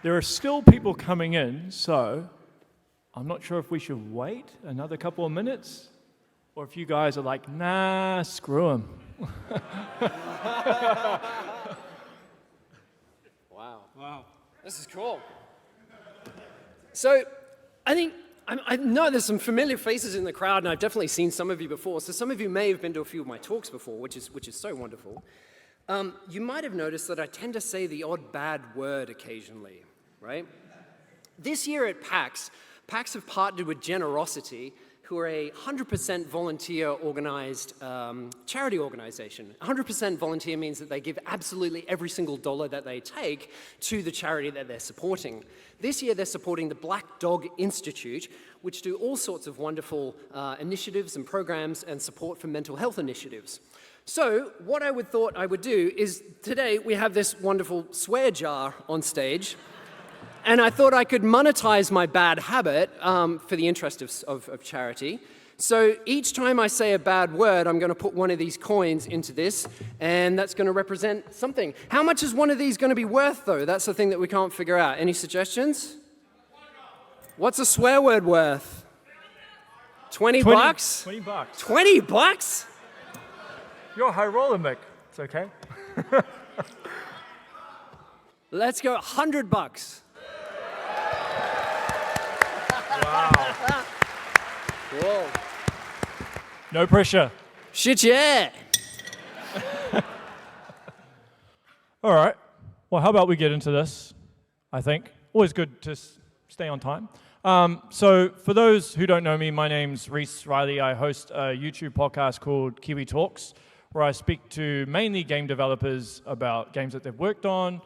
There are still people coming in, so I'm not sure if we should wait another couple of minutes, or if you guys are like, nah, screw them. Wow. This is cool. So, I know there's some familiar faces in the crowd, and I've definitely seen some of you before. So some of you may have been to a few of my talks before, which is so wonderful. You might have noticed that I tend to say the odd bad word occasionally, right? This year at PAX have partnered with Generozity, who are a 100% volunteer-organized charity organization. 100% volunteer means that they give absolutely every single dollar that they take to the charity that they're supporting. This year, they're supporting the Black Dog Institute, which do all sorts of wonderful initiatives and programs and support for mental health initiatives. So what I thought I would do is, today we have this wonderful swear jar on stage, and I thought I could monetize my bad habit for the interest of charity. So each time I say a bad word, I'm going to put one of these coins into this, and that's going to represent something. How much is one of these going to be worth, though? That's the thing that we can't figure out. Any suggestions? What's a swear word worth? 20 bucks? 20 bucks. 20 bucks? You're a high roller, Mick. It's okay. Let's go 100 bucks. Wow. Cool. No pressure. Shit, yeah. All right. Well, how about we get into this, I think. Always good to stay on time. So for those who don't know me, my name's Reese Riley. I host a YouTube podcast called Kiwi Talks, where I speak to mainly game developers about games that they've worked on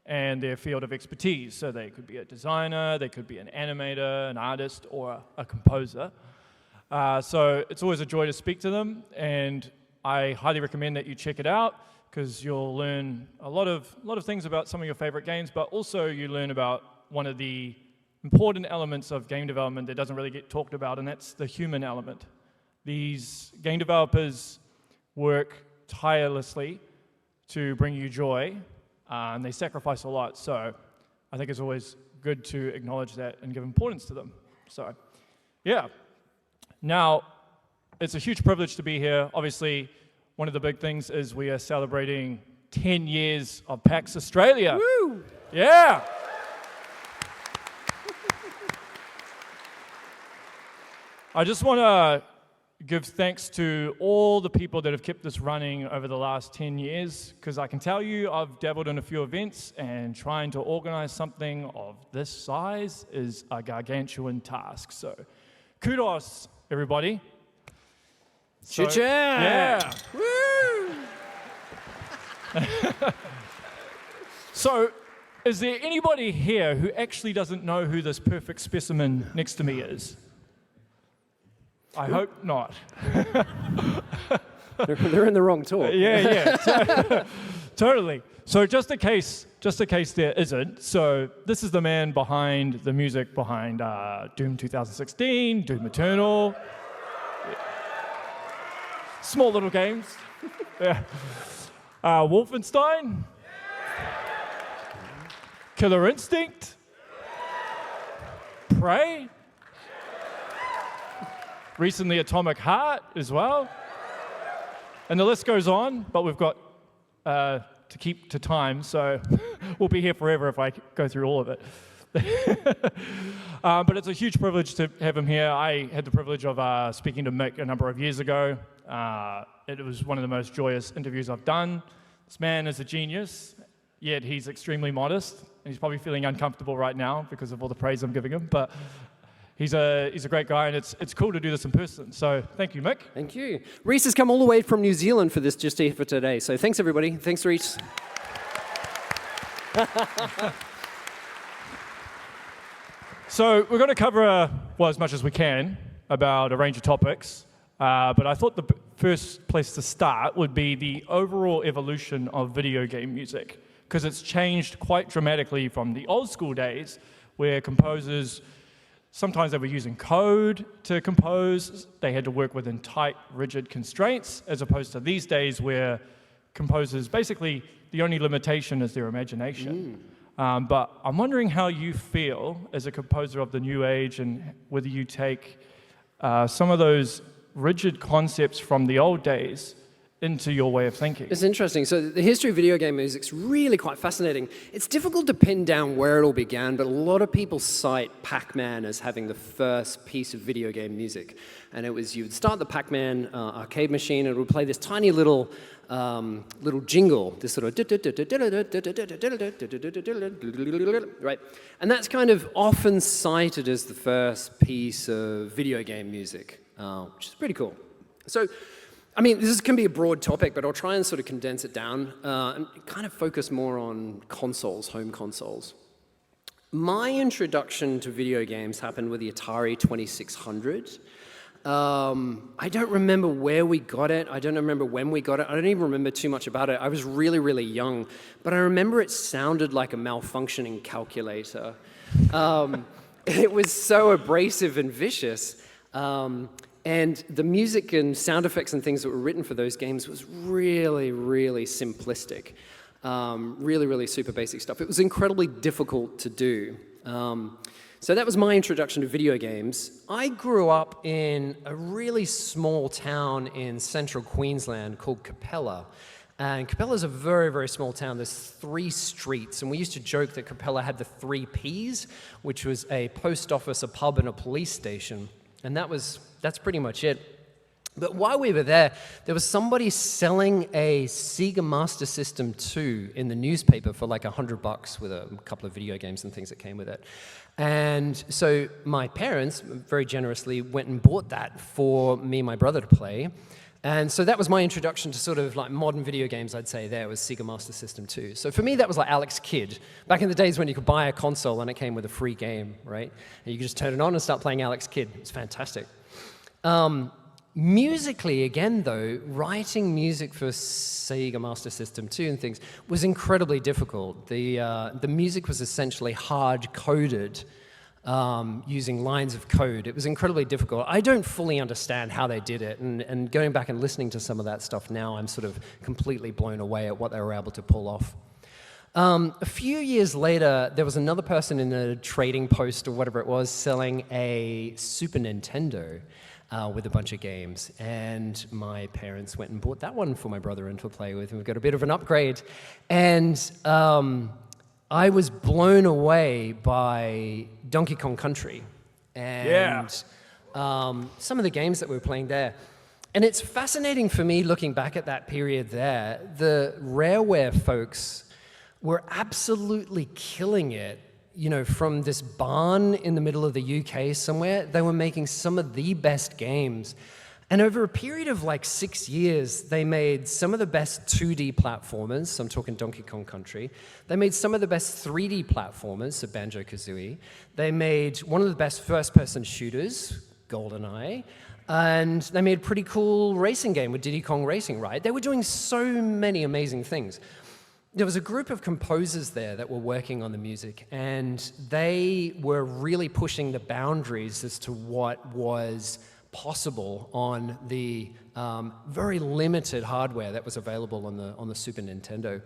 and their field of expertise. So they could be a designer, they could be an animator, an artist, or a composer. So it's always a joy to speak to them, and I highly recommend that you check it out, because you'll learn a lot of things about some of your favorite games, but also you learn about one of the important elements of game development that doesn't really get talked about, and that's the human element. These game developers work tirelessly to bring you joy, and they sacrifice a lot. So I think it's always good to acknowledge that and give importance to them. So, yeah. Now, it's a huge privilege to be here. Obviously, one of the big things is we are celebrating 10 years of PAX Australia. Woo! Yeah! I just want to give thanks to all the people that have kept this running over the last 10 years, because I can tell you I've dabbled in a few events, and trying to organize something of this size is a gargantuan task. So kudos, everybody. So, yeah. Woo! So, is there anybody here who actually doesn't know who this perfect specimen next to me is? I hope not. They're in the wrong talk. Yeah. Totally. So just in case there isn't, so this is the man behind the music behind Doom 2016, Doom Eternal. Small little games. Yeah. Wolfenstein. Killer Instinct. Prey. Recently Atomic Heart as well. And the list goes on, but we've got to keep to time, so we'll be here forever if I go through all of it. But it's a huge privilege to have him here. I had the privilege of speaking to Mick a number of years ago. It was one of the most joyous interviews I've done. This man is a genius, yet he's extremely modest, and he's probably feeling uncomfortable right now because of all the praise I'm giving him. But he's a great guy, and it's cool to do this in person. So thank you, Mick. Thank you. Reese has come all the way from New Zealand for this just here for today. So thanks, everybody. Thanks, Reese. So we're going to cover, as much as we can about a range of topics. But I thought the first place to start would be the overall evolution of video game music, because it's changed quite dramatically from the old school days where composers, sometimes they were using code to compose. They had to work within tight, rigid constraints, as opposed to these days where composers, basically, the only limitation is their imagination. But I'm wondering how you feel as a composer of the new age, and whether you take some of those rigid concepts from the old days into your way of thinking. It's interesting. So the history of video game music's really quite fascinating. It's difficult to pin down where it all began, but a lot of people cite Pac-Man as having the first piece of video game music. And it was, you would start the Pac-Man arcade machine, and it would play this tiny little jingle, this sort of right? And that's kind of often cited as the first piece of video game music, which is pretty cool. So, I mean, this can be a broad topic, but I'll try and sort of condense it down and kind of focus more on consoles, home consoles. My introduction to video games happened with the Atari 2600. I don't remember where we got it. I don't remember when we got it. I don't even remember too much about it. I was really, really young. But I remember it sounded like a malfunctioning calculator. It was so abrasive and vicious. And the music and sound effects and things that were written for those games was really, really simplistic. Really, really super basic stuff. It was incredibly difficult to do. So that was my introduction to video games. I grew up in a really small town in central Queensland called Capella. And Capella's a very, very small town. There's 3 streets, and we used to joke that Capella had the 3 Ps, which was a post office, a pub, and a police station. And that's pretty much it. But while we were there was somebody selling a Sega Master System 2 in the newspaper for like $100 with a couple of video games and things that came with it. And so my parents very generously went and bought that for me and my brother to play. And so that was my introduction to sort of like modern video games, I'd say. There was Sega Master System 2. So for me, that was like Alex Kidd. Back in the days when you could buy a console and it came with a free game, right? And you could just turn it on and start playing Alex Kidd. It's fantastic. Musically, again, though, writing music for Sega Master System 2 and things was incredibly difficult. The music was essentially hard-coded using lines of code. It was incredibly difficult. I don't fully understand how they did it, and going back and listening to some of that stuff now, I'm sort of completely blown away at what they were able to pull off. A few years later, there was another person in a trading post or whatever it was selling a Super Nintendo with a bunch of games, and my parents went and bought that one for my brother and to play with, and we got a bit of an upgrade. And I was blown away by Donkey Kong Country and some of the games that we were playing there. And it's fascinating for me looking back at that period there. The Rareware folks were absolutely killing it. You know, from this barn in the middle of the UK somewhere, they were making some of the best games. And over a period of like 6 years, they made some of the best 2D platformers, so I'm talking Donkey Kong Country. They made some of the best 3D platformers, so Banjo-Kazooie. They made one of the best first-person shooters, GoldenEye. And they made a pretty cool racing game with Diddy Kong Racing, right? They were doing so many amazing things. There was a group of composers there that were working on the music, and they were really pushing the boundaries as to what was possible on the very limited hardware that was available on the Super Nintendo.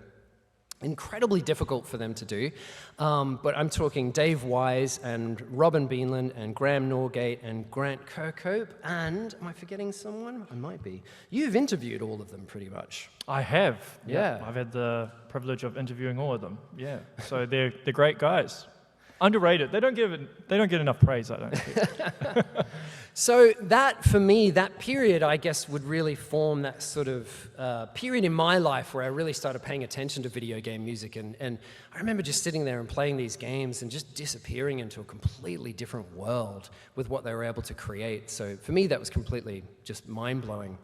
Incredibly difficult for them to do, but I'm talking Dave Wise and Robin Beanland and Graham Norgate and Grant Kirkhope, and am I forgetting someone? I might be. You've interviewed all of them pretty much. I have. Yeah. I've had the privilege of interviewing all of them. Yeah. So they're great guys. Underrated. They don't get enough praise, I don't think. So that, for me, that period, I guess, would really form that sort of period in my life where I really started paying attention to video game music. And I remember just sitting there and playing these games and just disappearing into a completely different world with what they were able to create. So for me, that was completely just mind-blowing.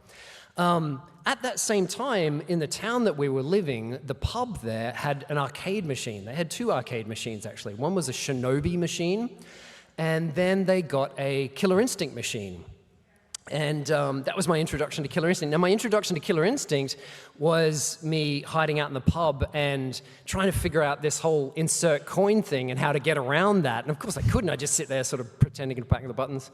At that same time, in the town that we were living, the pub there had an arcade machine. They had 2 arcade machines, actually. One was a Shinobi machine, and then they got a Killer Instinct machine. And that was my introduction to Killer Instinct. Now, my introduction to Killer Instinct was me hiding out in the pub and trying to figure out this whole insert coin thing and how to get around that. And of course, I couldn't. I just sit there sort of pretending to back the buttons.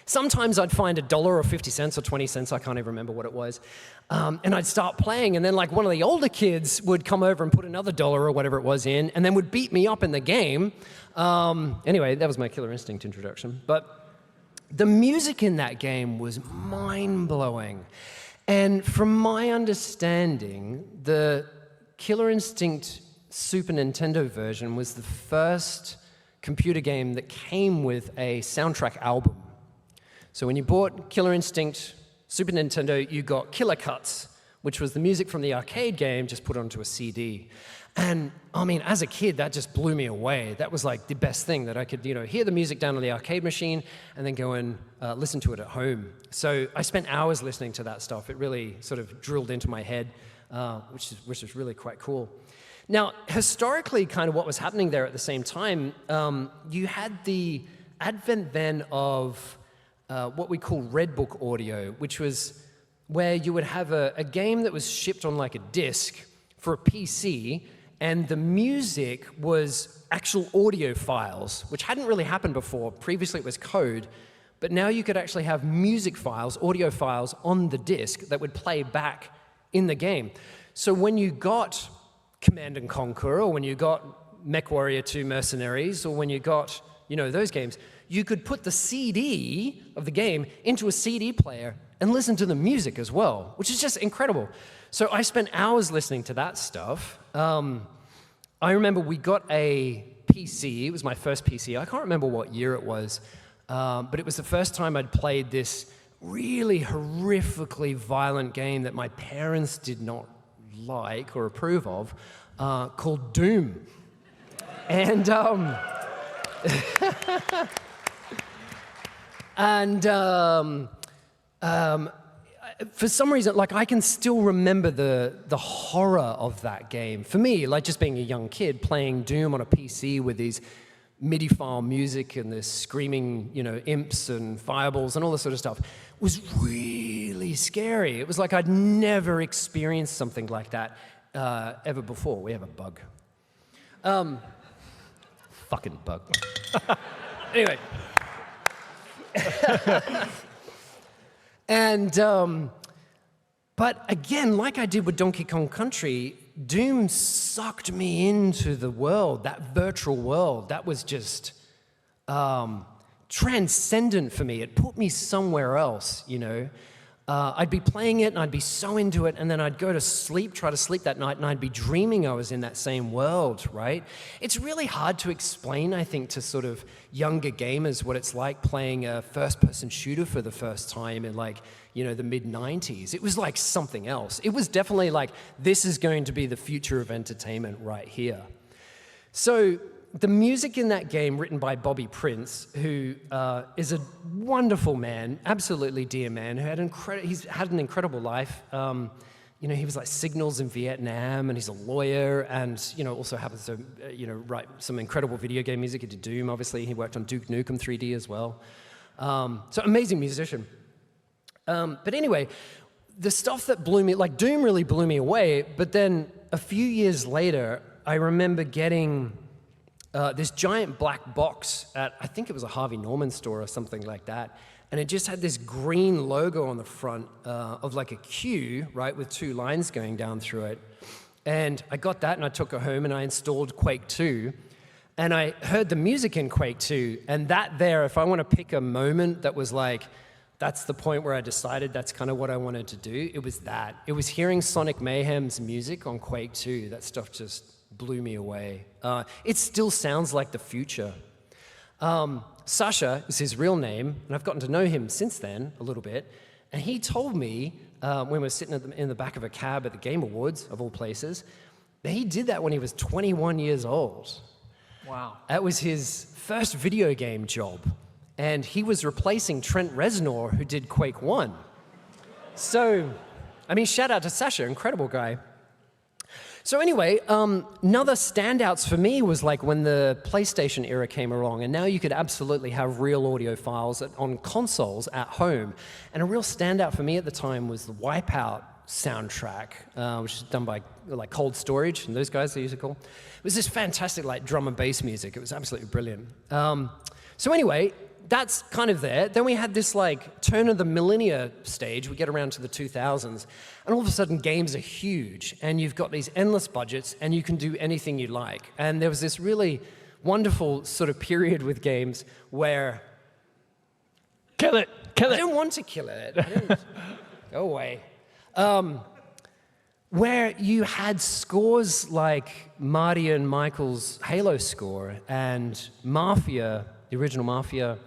Sometimes I'd find $1 or 50 cents or 20 cents, I can't even remember what it was, and I'd start playing, and then like one of the older kids would come over and put another $1 or whatever it was in, and then would beat me up in the game. Anyway, that was my Killer Instinct introduction. But the music in that game was mind-blowing. And from my understanding, the Killer Instinct Super Nintendo version was the first computer game that came with a soundtrack album. So when you bought Killer Instinct Super Nintendo, you got Killer Cuts, which was the music from the arcade game just put onto a CD. And I mean, as a kid, that just blew me away. That was like the best thing, that I could, hear the music down on the arcade machine and then go and listen to it at home. So I spent hours listening to that stuff. It really sort of drilled into my head, which is really quite cool. Now, historically, kind of what was happening there at the same time, you had the advent then of what we call Red Book audio, which was where you would have a game that was shipped on like a disc for a PC, and the music was actual audio files, which hadn't really happened before. Previously it was code, but now you could actually have music files, audio files on the disc that would play back in the game. So when you got Command & Conquer, or when you got MechWarrior 2 Mercenaries, or when you got, those games, you could put the CD of the game into a CD player and listen to the music as well, which is just incredible. So I spent hours listening to that stuff. I remember we got a PC. It was my first PC. I can't remember what year it was, but it was the first time I'd played this really horrifically violent game that my parents did not like or approve of, called Doom. And for some reason, like, I can still remember the horror of that game. For me, like, just being a young kid playing Doom on a PC with these MIDI file music and this screaming, imps and fireballs and all this sort of stuff was really scary. It was like I'd never experienced something like that ever before. We have a bug. Fucking bug. Anyway. And, but again, like I did with Donkey Kong Country, Doom sucked me into the world, that virtual world. That was just transcendent for me. It put me somewhere else, I'd be playing it and I'd be so into it, and then I'd go to sleep, try to sleep that night, and I'd be dreaming I was in that same world, right? It's really hard to explain, I think, to sort of younger gamers what it's like playing a first-person shooter for the first time in, like, the mid-90s. It was like something else. It was definitely like, this is going to be the future of entertainment right here. So the music in that game, written by Bobby Prince, who is a wonderful man, absolutely dear man, who he's had an incredible life. He was like Signals in Vietnam, and he's a lawyer, and also happens to write some incredible video game music. He did Doom, obviously. He worked on Duke Nukem 3D as well. So amazing musician. But anyway, the stuff that blew me, like Doom really blew me away, but then a few years later, I remember getting this giant black box at, I think it was a Harvey Norman store or something like that, and it just had this green logo on the front of like a Q, right, with two lines going down through it. And I got that, and I took it home, and I installed Quake 2, and I heard the music in Quake 2, and that there, if I want to pick a moment that was like, that's the point where I decided that's kind of what I wanted to do, it was that. It was hearing Sonic Mayhem's music on Quake 2. That stuff just blew me away. It still sounds like the future. Sasha is his real name, and I've gotten to know him since then a little bit, and he told me when we were sitting in the back of a cab at the Game Awards, of all places, that he did that when he was 21 years old. Wow. That was his first video game job. And he was replacing Trent Reznor, who did Quake 1. So, I mean, shout out to Sasha, incredible guy. So anyway, another standouts for me was like when the PlayStation era came along, and now you could absolutely have real audio files on consoles at home. And a real standout for me at the time was the Wipeout soundtrack, which is done by like Cold Storage, and those guys, they used to call. It was this fantastic like drum and bass music. It was absolutely brilliant. So anyway, that's kind of there. Then we had this like turn of the millennia stage. We get around to the 2000s, and all of a sudden games are huge, and you've got these endless budgets, and you can do anything you like. And there was this really wonderful sort of period with games where Kill it. I didn't want to kill it. Go away. Where you had scores like Marty and Michael's Halo score, and Mafia, the original Mafia,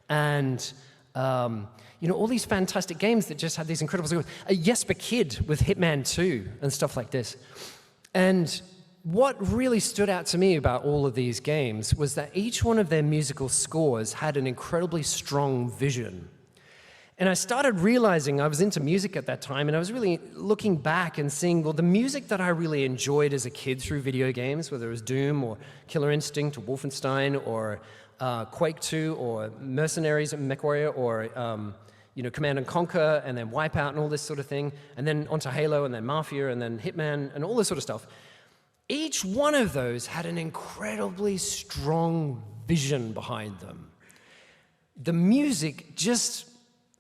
and all these fantastic games that just had these incredible scores. Jesper Kid with Hitman 2 and stuff like this. And what really stood out to me about all of these games was that each one of their musical scores had an incredibly strong vision. And I started realizing, I was into music at that time, and I was really looking back and seeing, well, the music that I really enjoyed as a kid through video games, whether it was Doom or Killer Instinct or Wolfenstein or Quake 2 or Mercenaries and MechWarrior or Command & Conquer and then Wipeout and all this sort of thing, and then onto Halo and then Mafia and then Hitman and all this sort of stuff. Each one of those had an incredibly strong vision behind them. The music just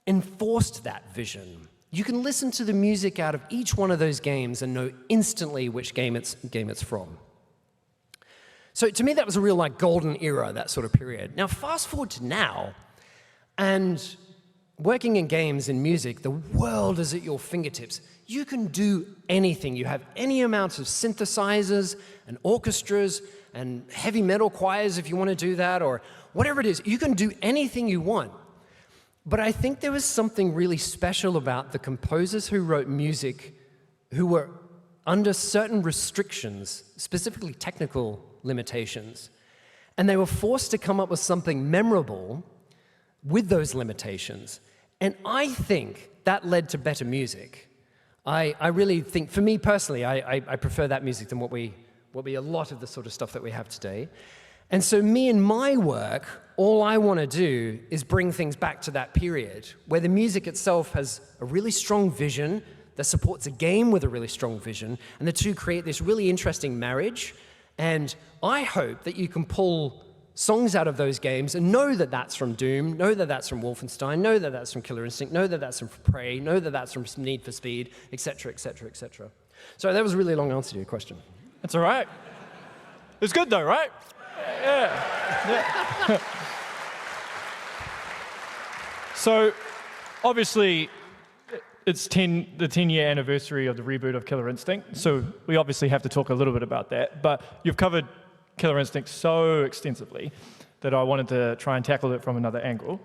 enforced that vision. You can listen to the music out of each one of those games and know instantly which game it's from. So to me, that was a real like golden era, that sort of period. Now, fast forward to now, and working in games and music, the world is at your fingertips. You can do anything. You have any amount of synthesizers and orchestras and heavy metal choirs if you want to do that, or whatever it is. You can do anything you want. But I think there was something really special about the composers who wrote music who were under certain restrictions, specifically technical limitations, and they were forced to come up with something memorable with those limitations. And I think that led to better music. I really think, for me personally, I prefer that music than what we a lot of the sort of stuff that we have today. And so me and my work, all I want to do is bring things back to that period where the music itself has a really strong vision that supports a game with a really strong vision, and the two create this really interesting marriage. And I hope that you can pull songs out of those games and know that that's from Doom, know that that's from Wolfenstein, know that that's from Killer Instinct, know that that's from Prey, know that that's from Need for Speed, etc., etc., etc. So that was a really long answer to your question. That's all right. It's good though, right? Yeah. So, obviously, it's the 10-year anniversary of the reboot of Killer Instinct, so we obviously have to talk a little bit about that. But you've covered Killer Instinct so extensively that I wanted to try and tackle it from another angle.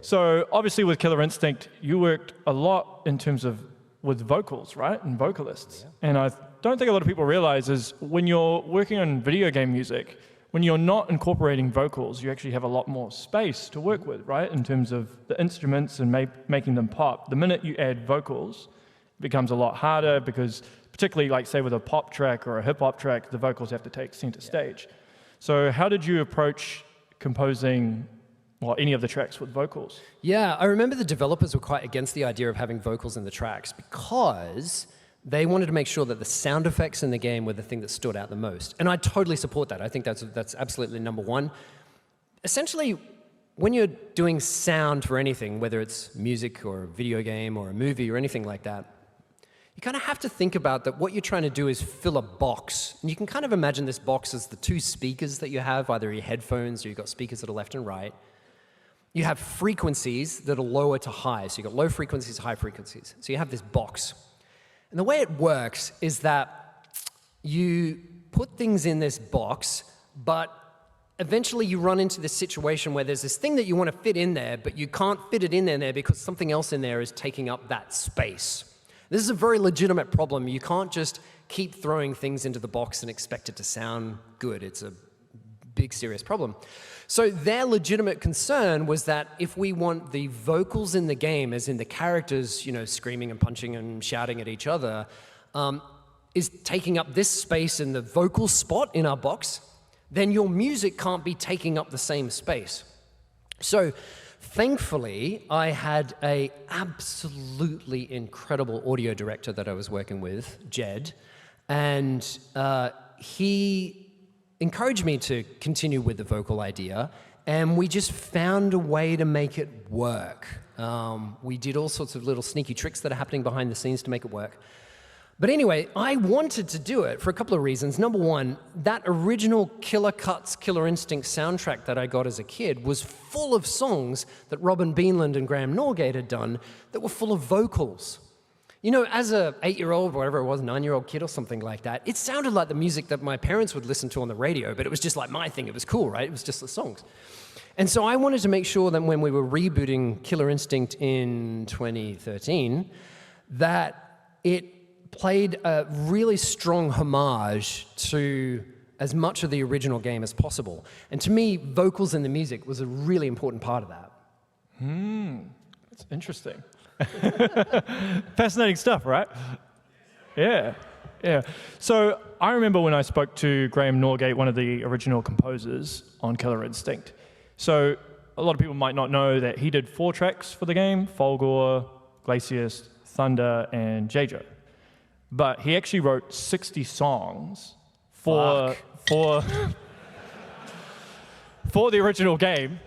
So, obviously, with Killer Instinct, you worked a lot in terms of with vocals, right, and vocalists. Yeah. And I don't think a lot of people realize is when you're working on video game music, when you're not incorporating vocals, you actually have a lot more space to work with, right, in terms of the instruments and making them pop. The minute you add vocals, it becomes a lot harder because particularly, like, say, with a pop track or a hip-hop track, the vocals have to take center stage. So how did you approach composing, well, any of the tracks with vocals? Yeah, I remember the developers were quite against the idea of having vocals in the tracks because they wanted to make sure that the sound effects in the game were the thing that stood out the most. And I totally support that. I think that's absolutely number one. Essentially, when you're doing sound for anything, whether it's music or a video game or a movie or anything like that, you kind of have to think about that what you're trying to do is fill a box. And you can kind of imagine this box as the two speakers that you have, either your headphones or you've got speakers that are left and right. You have frequencies that are lower to high. So you've got low frequencies, high frequencies. So you have this box. And the way it works is that you put things in this box, but eventually you run into this situation where there's this thing that you want to fit in there, but you can't fit it in there because something else in there is taking up that space. This is a very legitimate problem. You can't just keep throwing things into the box and expect it to sound good. It's a big, serious problem. So their legitimate concern was that if we want the vocals in the game, as in the characters, you know, screaming and punching and shouting at each other, is taking up this space in the vocal spot in our box, then your music can't be taking up the same space. So thankfully, I had an absolutely incredible audio director that I was working with, Jed, and he encouraged me to continue with the vocal idea, and we just found a way to make it work. We did all sorts of little sneaky tricks that are happening behind the scenes to make it work. But anyway, I wanted to do it for a couple of reasons. Number one, that original Killer Cuts, Killer Instinct soundtrack that I got as a kid was full of songs that Robin Beanland and Graham Norgate had done that were full of vocals. You know, as a 8-year-old, whatever it was, 9-year-old kid or something like that, it sounded like the music that my parents would listen to on the radio, but it was just like my thing. It was cool, right? It was just the songs. And so I wanted to make sure that when we were rebooting Killer Instinct in 2013, that it played a really strong homage to as much of the original game as possible. And to me, vocals in the music was a really important part of that. That's interesting. Fascinating stuff, right? Yeah. So I remember when I spoke to Graham Norgate, one of the original composers on Killer Instinct. So a lot of people might not know that he did 4 tracks for the game: Fulgor, Glacius, Thunder, and Jejo. But he actually wrote 60 songs for the original game,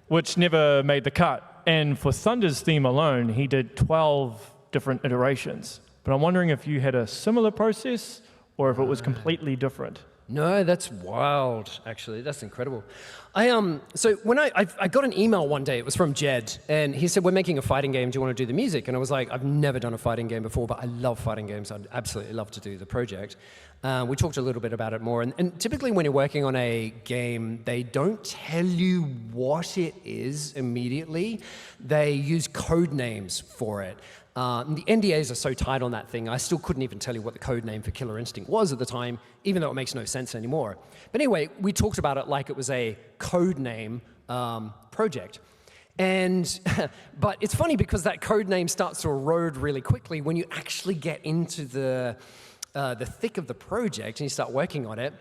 which never made the cut. And for Thunder's theme alone, he did 12 different iterations. But I'm wondering if you had a similar process or if it was completely different. No, that's wild, actually. That's incredible. So when I got an email one day, it was from Jed, and he said, we're making a fighting game, do you want to do the music? And I was like, I've never done a fighting game before, but I love fighting games. I'd absolutely love to do the project. We talked a little bit about it more, and typically when you're working on a game, they don't tell you what it is immediately. They use code names for it. The NDAs are so tight on that thing, I still couldn't even tell you what the code name for Killer Instinct was at the time, even though it makes no sense anymore. But anyway, we talked about it like it was a code name project. And, but it's funny because that code name starts to erode really quickly when you actually get into the thick of the project and you start working on it.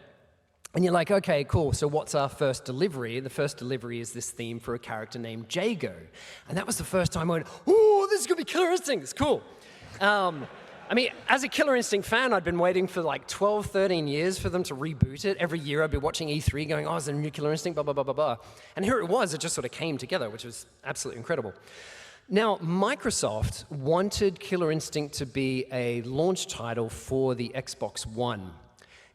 And you're like, okay, cool, so what's our first delivery? The first delivery is this theme for a character named Jago. And that was the first time I went, oh, this is going to be Killer Instinct, it's cool. I mean, as a Killer Instinct fan, I'd been waiting for like 12, 13 years for them to reboot it. Every year I'd be watching E3 going, oh, is there a new Killer Instinct, blah, blah, blah, blah, blah. And here it was, it just sort of came together, which was absolutely incredible. Now, Microsoft wanted Killer Instinct to be a launch title for the Xbox One.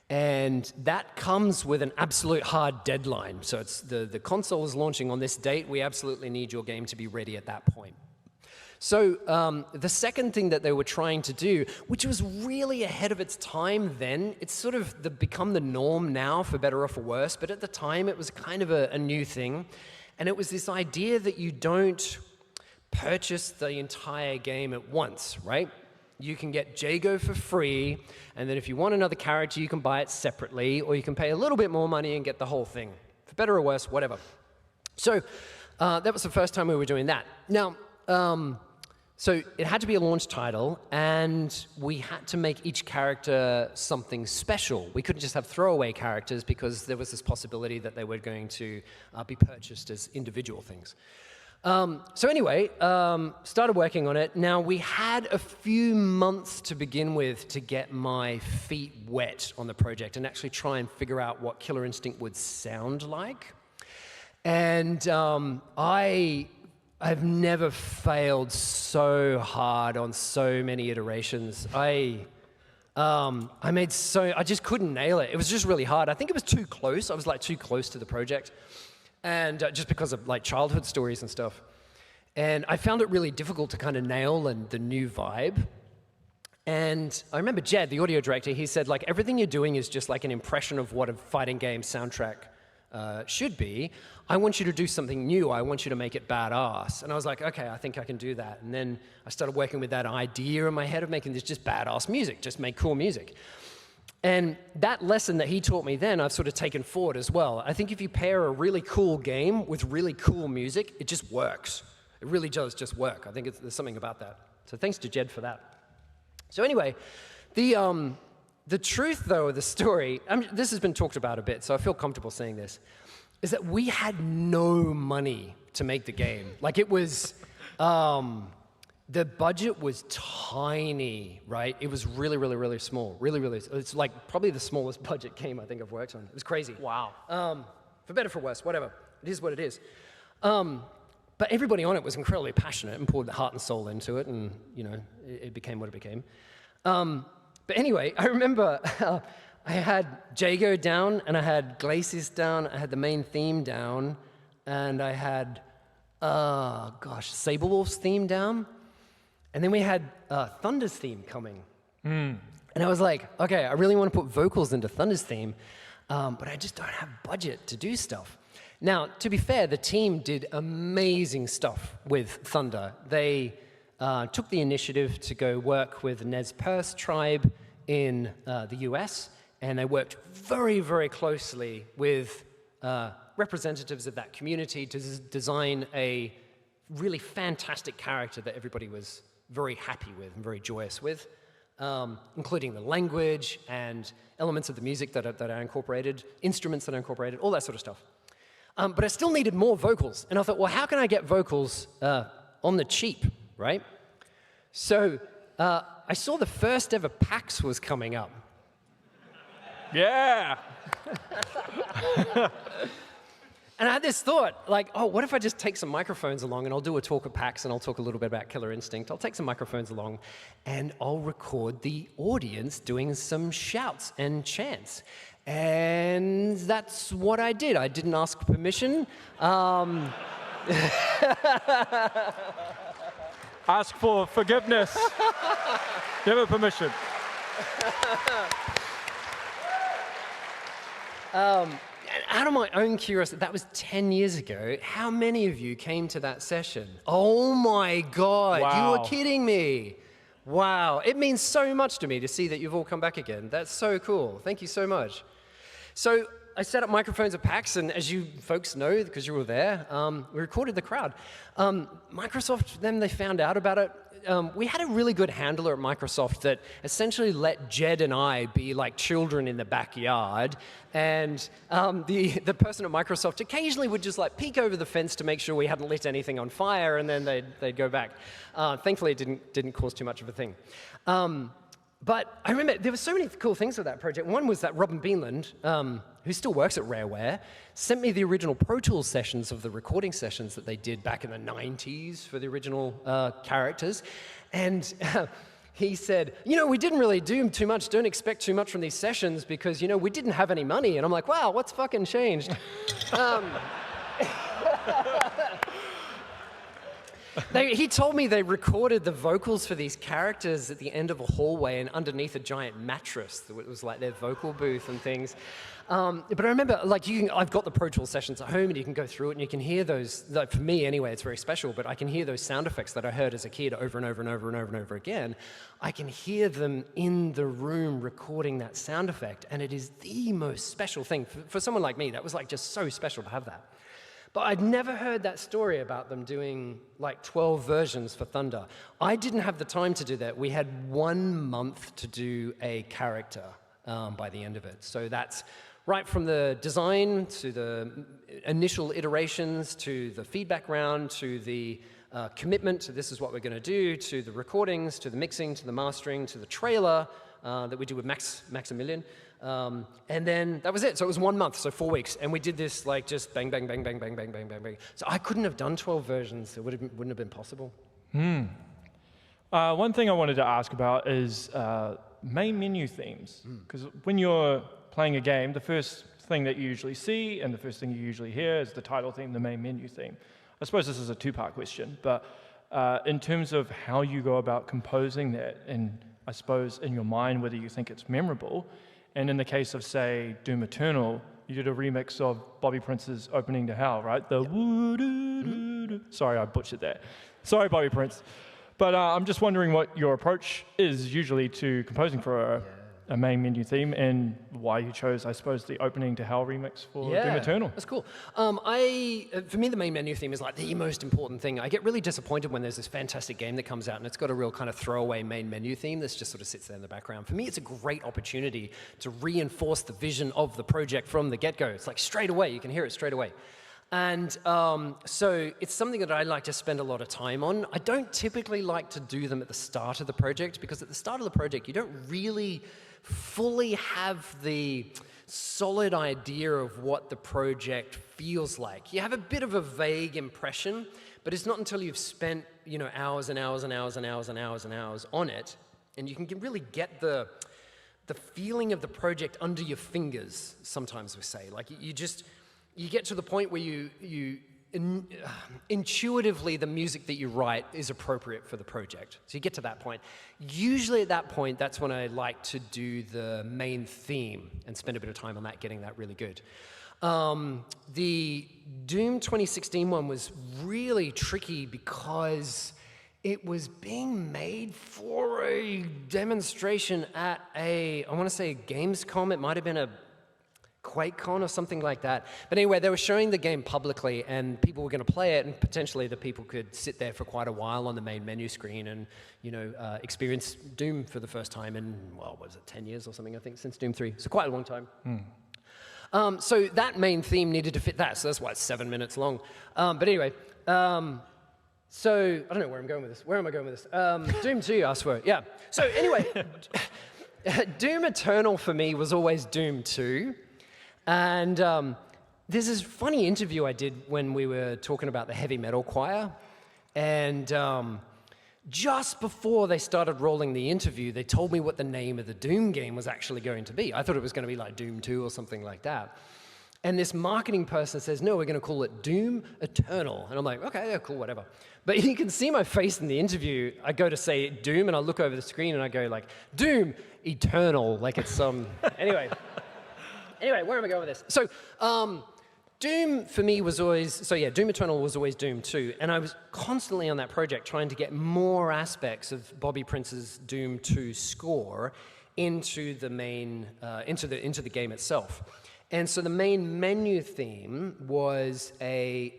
And that comes with an absolute hard deadline. So it's the console is launching on this date. We absolutely need your game to be ready at that point. So the second thing that they were trying to do, which was really ahead of its time then, it's sort of become the norm now, for better or for worse, but at the time it was kind of a new thing. And it was this idea that you don't purchase the entire game at once, right? You can get Jago for free, and then if you want another character, you can buy it separately, or you can pay a little bit more money and get the whole thing. For better or worse, whatever. So that was the first time we were doing that. Now, so it had to be a launch title, and we had to make each character something special. We couldn't just have throwaway characters because there was this possibility that they were going to be purchased as individual things. So anyway, started working on it. Now, we had a few months to begin with to get my feet wet on the project and actually try and figure out what Killer Instinct would sound like. And I've never failed so hard on so many iterations. I just couldn't nail it. It was just really hard. I think it was too close. I was like too close to the project. And just because of like childhood stories and stuff. And I found it really difficult to kind of nail the new vibe. And I remember Jed, the audio director, he said, like, everything you're doing is just like an impression of what a fighting game soundtrack should be. I want you to do something new. I want you to make it badass. And I was like, okay, I think I can do that. And then I started working with that idea in my head of making this just badass music, just make cool music. And that lesson that he taught me then, I've sort of taken forward as well. I think if you pair a really cool game with really cool music, it just works. It really does just work. I think there's something about that. So thanks to Jed for that. So anyway, the truth, though, of the story, this has been talked about a bit, so I feel comfortable saying this, is that we had no money to make the game. Like, it was... the budget was tiny, right? It was really, really, really small. Really, really, it's like probably the smallest budget game I think I've worked on. It was crazy. Wow. For better, for worse, whatever. It is what it is. But everybody on it was incredibly passionate and poured their heart and soul into it, and it became what it became. But anyway, I remember I had Jago down, and I had Glacis down, I had the main theme down, and I had, Saberwolf's theme down, and then we had Thunder's theme coming. And I was like, okay, I really want to put vocals into Thunder's theme, but I just don't have budget to do stuff. Now, to be fair, the team did amazing stuff with Thunder. They took the initiative to go work with the Nez Perce tribe in the US, and they worked very, very closely with representatives of that community to design a really fantastic character that everybody was very happy with and very joyous with, including the language and elements of the music that are incorporated, instruments that are incorporated, all that sort of stuff. But I still needed more vocals. And I thought, well, how can I get vocals on the cheap, right? So I saw the first ever PAX was coming up. Yeah! And I had this thought, like, oh, what if I just take some microphones along and I'll do a talk at PAX and I'll talk a little bit about Killer Instinct. I'll take some microphones along and I'll record the audience doing some shouts and chants. And that's what I did. I didn't ask permission. Ask for forgiveness. Never permission. Out of my own curiosity, that was 10 years ago. How many of you came to that session? Oh my God, wow. You were kidding me. Wow, it means so much to me to see that you've all come back again. That's so cool. Thank you so much. So I set up microphones at PAX, and as you folks know, because you were there, we recorded the crowd. Microsoft, then they found out about it. We had a really good handler at Microsoft that essentially let Jed and I be like children in the backyard, and the person at Microsoft occasionally would just like peek over the fence to make sure we hadn't lit anything on fire, and then they'd go back. Thankfully, it didn't cause too much of a thing. But I remember there were so many cool things with that project. One was that Robin Beanland, who still works at Rareware, sent me the original Pro Tools sessions of the recording sessions that they did back in the 90s for the original characters. And he said, we didn't really do too much, don't expect too much from these sessions because, we didn't have any money. And I'm like, wow, what's fucking changed? He told me they recorded the vocals for these characters at the end of a hallway and underneath a giant mattress. It was like their vocal booth and things. But I remember, I've got the Pro Tools sessions at home, and you can go through it, and you can hear those. Like for me, anyway, it's very special. But I can hear those sound effects that I heard as a kid over and over and over and over and over again. I can hear them in the room recording that sound effect, and it is the most special thing for someone like me. That was like just so special to have that. But I'd never heard that story about them doing like 12 versions for Thunder. I didn't have the time to do that. We had 1 month to do a character by the end of it. So that's right from the design to the initial iterations to the feedback round to the commitment to this is what we're going to do, to the recordings, to the mixing, to the mastering, to the trailer that we do with Maximilian. And then that was it. So it was 1 month, so 4 weeks. And we did this like just bang, bang, bang, bang, bang, bang, bang, bang, bang. So I couldn't have done 12 versions. It wouldn't have been possible. One thing I wanted to ask about is main menu themes. Because when you're playing a game, the first thing that you usually see and the first thing you usually hear is the title theme, the main menu theme. I suppose this is a two-part question, but in terms of how you go about composing that, and I suppose in your mind whether you think it's memorable, and in the case of, say, Doom Eternal, you did a remix of Bobby Prince's Opening to Hell, right? The woo-doo-doo-doo. Sorry, I butchered that. Sorry, Bobby Prince. But I'm just wondering what your approach is usually to composing for a main menu theme, and why you chose, I suppose, the Opening to Hell remix for Doom Eternal. That's cool. For me, the main menu theme is like the most important thing. I get really disappointed when there's this fantastic game that comes out and it's got a real kind of throwaway main menu theme that just sort of sits there in the background. For me, it's a great opportunity to reinforce the vision of the project from the get-go. It's like straight away, you can hear it straight away. And so it's something that I like to spend a lot of time on. I don't typically like to do them at the start of the project, because at the start of the project, you don't really fully have the solid idea of what the project feels like. You have a bit of a vague impression, but it's not until you've spent, you know, hours and hours and hours and hours and hours and hours on it, and you can really get the feeling of the project under your fingers, sometimes we say. Like you get to the point where intuitively the music that you write is appropriate for the project. So you get to that point. Usually at that point, that's when I like to do the main theme and spend a bit of time on that, getting that really good. The Doom 2016 one was really tricky because it was being made for a demonstration at I want to say Gamescom. It might have been a QuakeCon or something like that. But anyway, they were showing the game publicly, and people were going to play it, and potentially the people could sit there for quite a while on the main menu screen and, you know, experience Doom for the first time in, well, what was it, 10 years or something, I think, since Doom 3. So quite a long time. So that main theme needed to fit that, so that's why it's 7 minutes long. But anyway, so I don't know where I'm going with this. Where am I going with this? Doom 2, I swear, yeah. So anyway, Doom Eternal for me was always Doom 2. And there's this funny interview I did when we were talking about the heavy metal choir. And just before they started rolling the interview, they told me what the name of the Doom game was actually going to be. I thought it was going to be like Doom 2 or something like that. And this marketing person says, no, we're going to call it Doom Eternal. And I'm like, okay, yeah, cool, whatever. But you can see my face in the interview. I go to say Doom, and I look over the screen, and I go like, Doom Eternal, like it's some... Anyway, where am I going with this? So, Doom for me was always... So yeah, Doom Eternal was always Doom 2. And I was constantly on that project trying to get more aspects of Bobby Prince's Doom 2 score into the main... into the game itself. And so the main menu theme was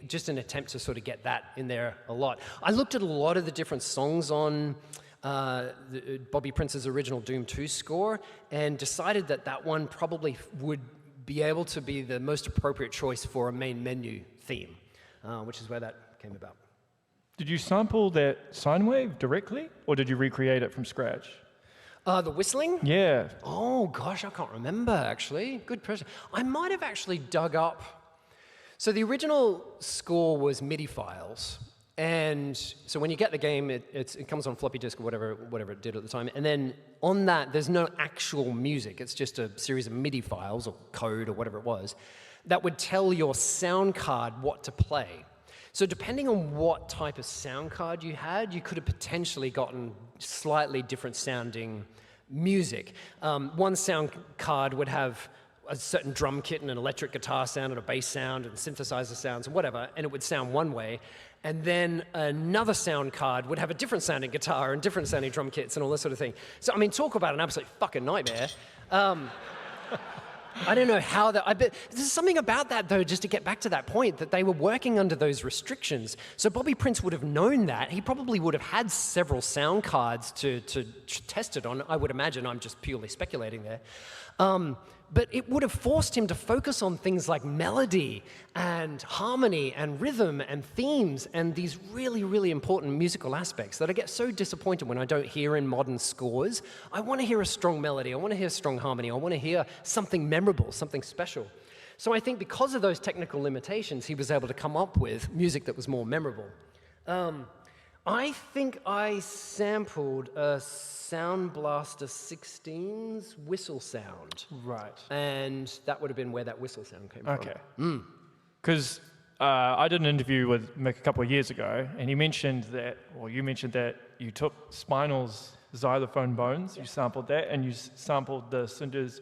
just an attempt to sort of get that in there a lot. I looked at a lot of the different songs on Bobby Prince's original Doom 2 score and decided that that one probably would be able to be the most appropriate choice for a main menu theme, which is where that came about. Did you sample that sine wave directly, or did you recreate it from scratch? The whistling? Yeah. Oh, gosh, I can't remember, actually. Good question. I might have actually dug up... So the original score was MIDI files. And so when you get the game, it comes on floppy disk or whatever it did at the time. And then on that, there's no actual music. It's just a series of MIDI files or code or whatever it was that would tell your sound card what to play. So depending on what type of sound card you had, you could have potentially gotten slightly different sounding music. One sound card would have a certain drum kit and an electric guitar sound and a bass sound and synthesizer sounds and whatever, and it would sound one way. And then another sound card would have a different sounding guitar and different sounding drum kits and all this sort of thing. So, I mean, talk about an absolute fucking nightmare. I don't know how that... but there's something about that, though, just to get back to that point, that they were working under those restrictions. So Bobby Prince would have known that. He probably would have had several sound cards to test it on, I would imagine. I'm just purely speculating there. But it would have forced him to focus on things like melody and harmony and rhythm and themes and these really, really important musical aspects that I get so disappointed when I don't hear in modern scores. I want to hear a strong melody. I want to hear strong harmony. I want to hear something memorable, something special. So I think because of those technical limitations, he was able to come up with music that was more memorable. I think I sampled a Sound Blaster 16's whistle sound. Right. And that would have been where that whistle sound came from. Okay. Because I did an interview with Mick a couple of years ago, and you mentioned that you took Spinal's xylophone bones, you sampled that, and you sampled the Cinder's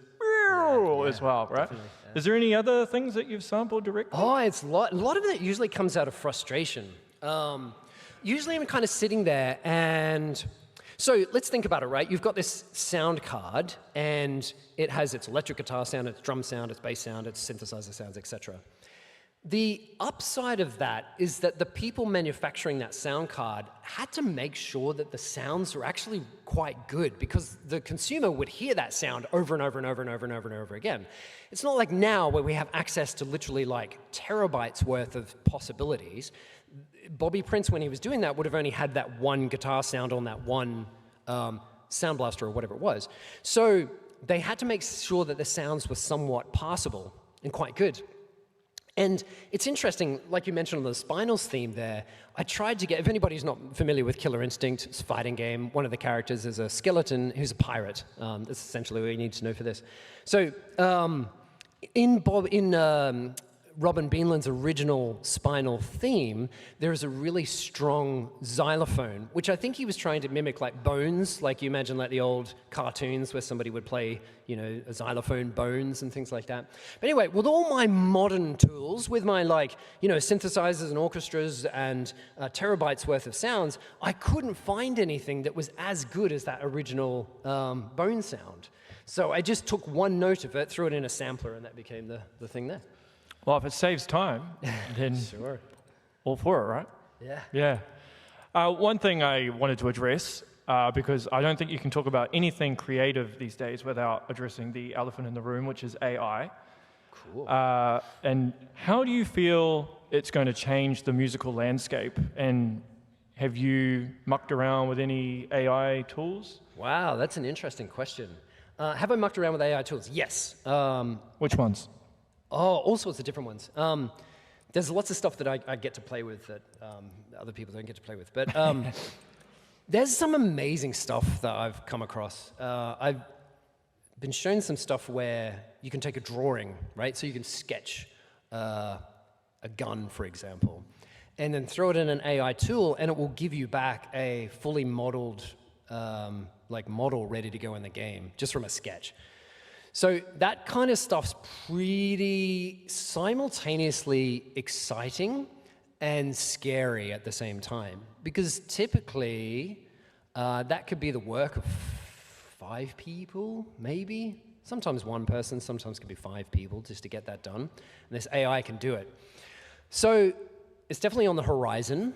as well, right? Yeah. Is there any other things that you've sampled directly? Oh, it's a lot of it usually comes out of frustration. Usually I'm kind of sitting there and... So let's think about it, right? You've got this sound card, and it has its electric guitar sound, its drum sound, its bass sound, its synthesizer sounds, etc. The upside of that is that the people manufacturing that sound card had to make sure that the sounds were actually quite good, because the consumer would hear that sound over and over and over and over and over and over again. It's not like now where we have access to literally like terabytes worth of possibilities. Bobby Prince, when he was doing that, would have only had that one guitar sound on that one Sound Blaster or whatever it was. So they had to make sure that the sounds were somewhat passable and quite good. And it's interesting, like you mentioned on the Spinals theme there, I tried to get, if anybody's not familiar with Killer Instinct, it's a fighting game, one of the characters is a skeleton who's a pirate. That's essentially what you need to know for this. So in Robin Beanland's original Spinal theme, there is a really strong xylophone, which I think he was trying to mimic like Bones, like you imagine like the old cartoons where somebody would play, you know, a xylophone, Bones and things like that. But anyway, with all my modern tools, with my like, you know, synthesizers and orchestras and terabytes worth of sounds, I couldn't find anything that was as good as that original Bone sound. So I just took one note of it, threw it in a sampler, and that became the thing there. Well, if it saves time, then Sure. all for it, right? Yeah. Yeah. One thing I wanted to address, because I don't think you can talk about anything creative these days without addressing the elephant in the room, which is AI. Cool. And how do you feel it's going to change the musical landscape? And have you mucked around with any AI tools? Wow, that's an interesting question. Have I mucked around with AI tools? Yes. Which ones? Oh, all sorts of different ones. There's lots of stuff that I get to play with that other people don't get to play with. But there's some amazing stuff that I've come across. I've been shown some stuff where you can take a drawing, right? So you can sketch a gun, for example, and then throw it in an AI tool, and it will give you back a fully modeled model ready to go in the game, just from a sketch. So that kind of stuff's pretty simultaneously exciting and scary at the same time, because typically that could be the work of 5 people, maybe. Sometimes 1 person, sometimes it can be 5 people just to get that done. And this AI can do it. So it's definitely on the horizon.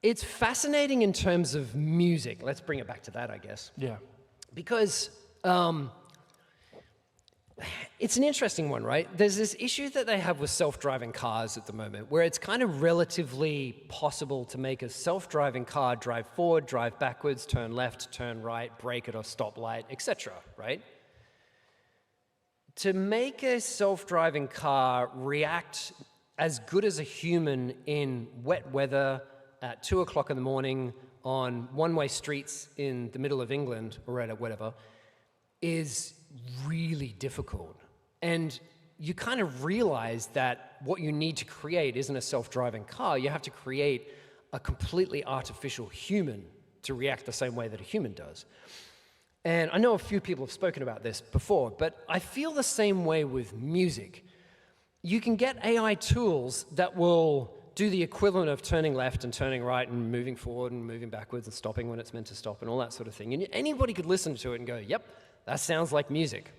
It's fascinating in terms of music. Let's bring it back to that, I guess. Yeah. Because it's an interesting one, right? There's this issue that they have with self-driving cars at the moment, where it's kind of relatively possible to make a self-driving car drive forward, drive backwards, turn left, turn right, brake at a stoplight, etc., right? To make a self-driving car react as good as a human in wet weather at 2 o'clock in the morning on one-way streets in the middle of England or whatever is really difficult. And you kind of realize that what you need to create isn't a self-driving car. You have to create a completely artificial human to react the same way that a human does. And I know a few people have spoken about this before, but I feel the same way with music. You can get AI tools that will do the equivalent of turning left and turning right and moving forward and moving backwards and stopping when it's meant to stop and all that sort of thing. And anybody could listen to it and go, yep, that sounds like music.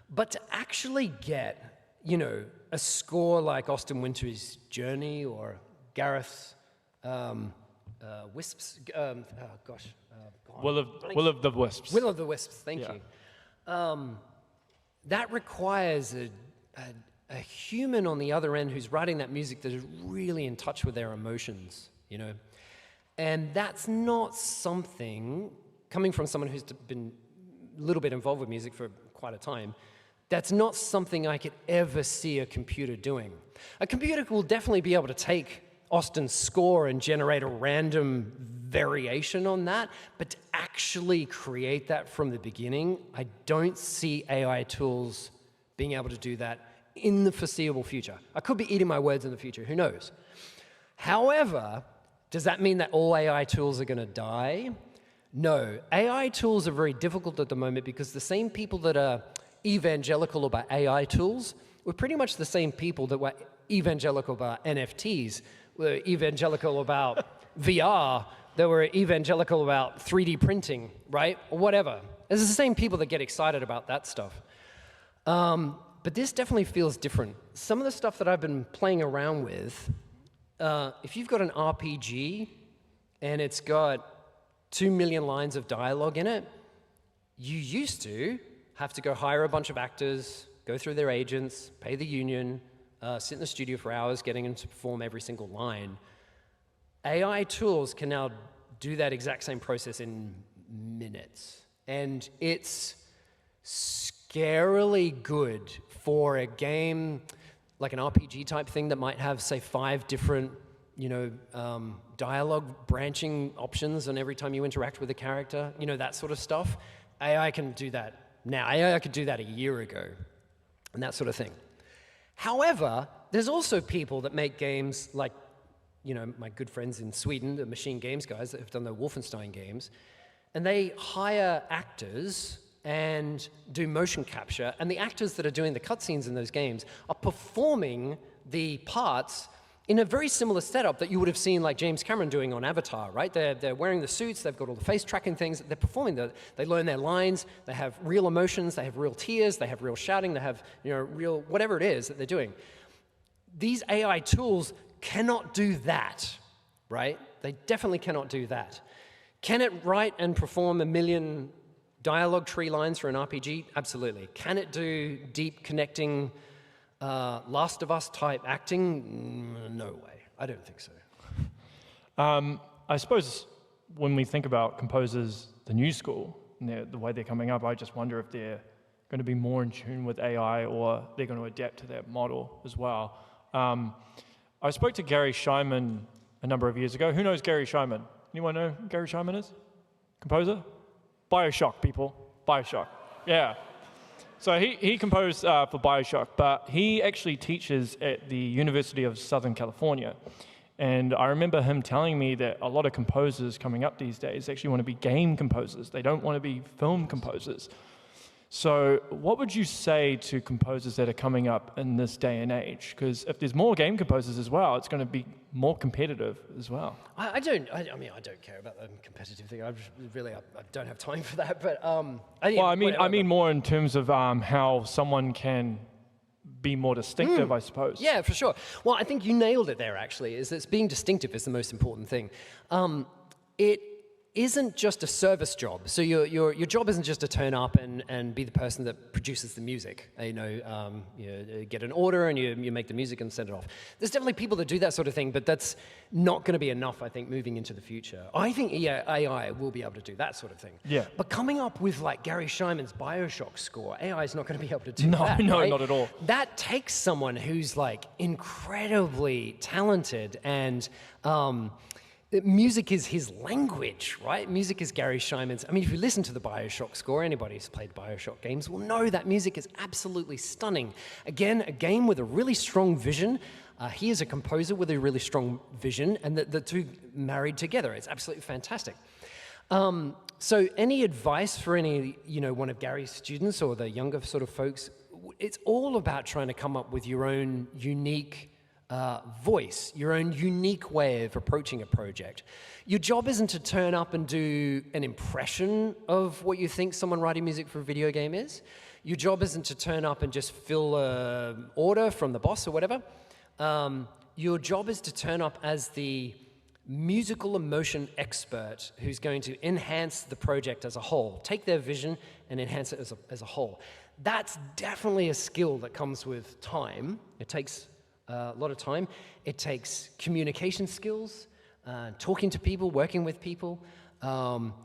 But to actually get, you know, a score like Austin Wintory's Journey or Gareth's Wisps, Will of the Wisps. Will of the Wisps, thank you. That requires a human on the other end who's writing that music that is really in touch with their emotions, you know? And that's not something, coming from someone who's been a little bit involved with music for quite a time, that's not something I could ever see a computer doing. A computer will definitely be able to take Austin's score and generate a random variation on that, but to actually create that from the beginning, I don't see AI tools being able to do that in the foreseeable future. I could be eating my words in the future, who knows? However, does that mean that all AI tools are going to die? No. AI tools are very difficult at the moment because the same people that are evangelical about AI tools were pretty much the same people that were evangelical about NFTs, were evangelical about VR, that were evangelical about 3D printing, right? Or whatever. It's the same people that get excited about that stuff. But this definitely feels different. Some of the stuff that I've been playing around with, if you've got an RPG and it's got 2 million lines of dialogue in it, you used to have to go hire a bunch of actors, go through their agents, pay the union, sit in the studio for hours getting them to perform every single line. AI tools can now do that exact same process in minutes. And it's scarily good for a game like an RPG type thing that might have, say, 5 different, dialogue branching options, and every time you interact with a character, that sort of stuff. AI can do that now. AI could do that a year ago, and that sort of thing. However, there's also people that make games like, my good friends in Sweden, the Machine Games guys that have done the Wolfenstein games, and they hire actors and do motion capture, and the actors that are doing the cutscenes in those games are performing the parts in a very similar setup that you would have seen like James Cameron doing on Avatar, right? They're wearing the suits, they've got all the face tracking things, they're performing, they learn their lines, they have real emotions, they have real tears, they have real shouting, they have real whatever it is that they're doing. These AI tools cannot do that, right? They definitely cannot do that. Can it write and perform 1 million dialogue tree lines for an RPG? Absolutely. Can it do deep connecting Last of Us type acting? No way. I don't think so. I suppose when we think about composers, the new school, and the way they're coming up, I just wonder if they're going to be more in tune with AI or they're going to adapt to that model as well. I spoke to Gary Scheinman a number of years ago. Who knows Gary Scheinman? Anyone know who Gary Scheinman is? Composer? BioShock, people. BioShock. Yeah. So he composed for BioShock, but he actually teaches at the University of Southern California. And I remember him telling me that a lot of composers coming up these days actually want to be game composers. They don't want to be film composers. So what would you say to composers that are coming up in this day and age? Because if there's more game composers as well, it's going to be more competitive as well. I don't care about the competitive thing. I don't have time for that. But I mean more in terms of how someone can be more distinctive, I suppose. Yeah, for sure. Well, I think you nailed it there, actually, is that being distinctive is the most important thing. It isn't just a service job. So your job isn't just to turn up and be the person that produces the music. You get an order and you make the music and send it off. There's definitely people that do that sort of thing, but that's not going to be enough, I think, moving into the future. I think AI will be able to do that sort of thing. Yeah. But coming up with like Gary Scheinman's BioShock score, AI is not going to be able to do that. No, right? not at all. That takes someone who's like incredibly talented and music is his language, right? Music is Gary Scheinman's. I mean, if you listen to the BioShock score, anybody who's played BioShock games will know that music is absolutely stunning. Again, a game with a really strong vision. He is a composer with a really strong vision, and the two married together. It's absolutely fantastic. So any advice for any, one of Gary's students or the younger sort of folks, it's all about trying to come up with your own unique voice, your own unique way of approaching a project. Your job isn't to turn up and do an impression of what you think someone writing music for a video game is. Your job isn't to turn up and just fill an order from the boss or whatever. Your job is to turn up as the musical emotion expert who's going to enhance the project as a whole, take their vision and enhance it as a whole. That's definitely a skill that comes with time. It takes a lot of time. It takes communication skills, talking to people, working with people.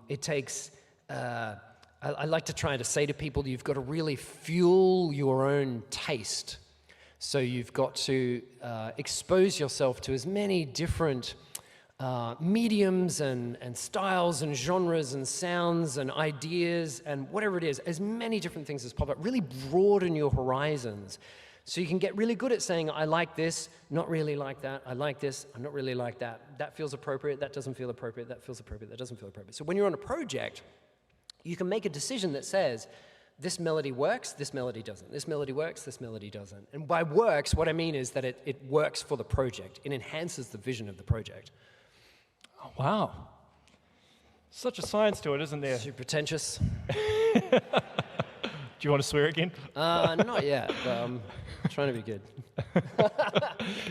It takes, I like to try to say to people, you've got to really fuel your own taste. So you've got to expose yourself to as many different mediums and styles and genres and sounds and ideas and whatever it is, as many different things as pop up. Really broaden your horizons. So you can get really good at saying, I like this, not really like that. I like this, I'm not really like that. That feels appropriate, that doesn't feel appropriate, that feels appropriate, that doesn't feel appropriate. So when you're on a project, you can make a decision that says, this melody works, this melody doesn't. This melody works, this melody doesn't. And by works, what I mean is that it works for the project. It enhances the vision of the project. Oh, wow. Such a science to it, isn't there? Too pretentious. Do you want to swear again? Not yet, but I'm trying to be good.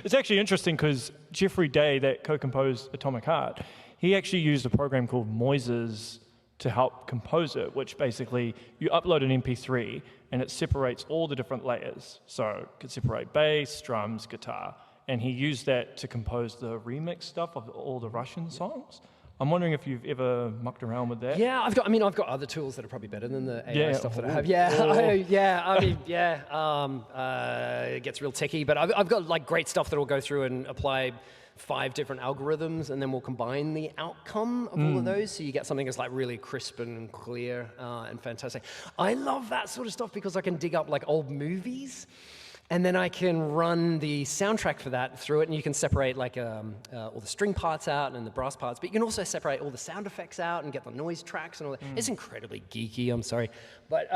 It's actually interesting because Jeffrey Day, that co-composed Atomic Heart, he actually used a program called Moises to help compose it, which basically you upload an MP3 and it separates all the different layers. So it could separate bass, drums, guitar. And he used that to compose the remix stuff of all the Russian songs. I'm wondering if you've ever mucked around with that. Yeah, I've got other tools that are probably better than the AI Yeah. stuff that I have. Yeah, it gets real techy, but I've got like great stuff that will go through and apply 5 different algorithms, and then we'll combine the outcome of all of those, so you get something that's like really crisp and clear and fantastic. I love that sort of stuff because I can dig up like old movies, and then I can run the soundtrack for that through it, and you can separate like all the string parts out and the brass parts, but you can also separate all the sound effects out and get the noise tracks and all that. It's incredibly geeky, I'm sorry. But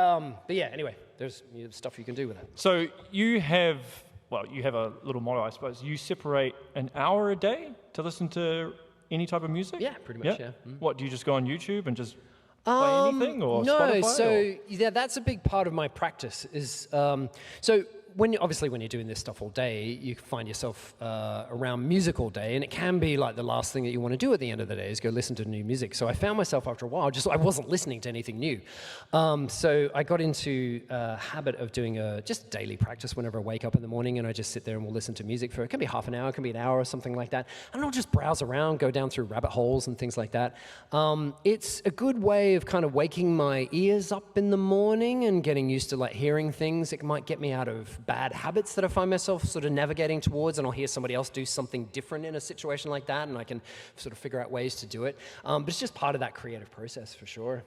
yeah, anyway, there's stuff you can do with it. So you have a little motto, I suppose. You separate an hour a day to listen to any type of music? Yeah, pretty much, yeah. What, do you just go on YouTube and just play anything, or no, Spotify? So yeah, that's a big part of my practice is, so when you're doing this stuff all day, you find yourself around music all day, and it can be like the last thing that you want to do at the end of the day is go listen to new music. So I found myself after a while, I wasn't listening to anything new. So I got into a habit of doing just daily practice whenever I wake up in the morning, and I just sit there and we'll listen to music for, it can be half an hour, it can be an hour or something like that. And I'll just browse around, go down through rabbit holes and things like that. It's a good way of kind of waking my ears up in the morning and getting used to like hearing things. It might get me out of bad habits that I find myself sort of navigating towards, and I'll hear somebody else do something different in a situation like that, and I can sort of figure out ways to do it. But it's just part of that creative process for sure.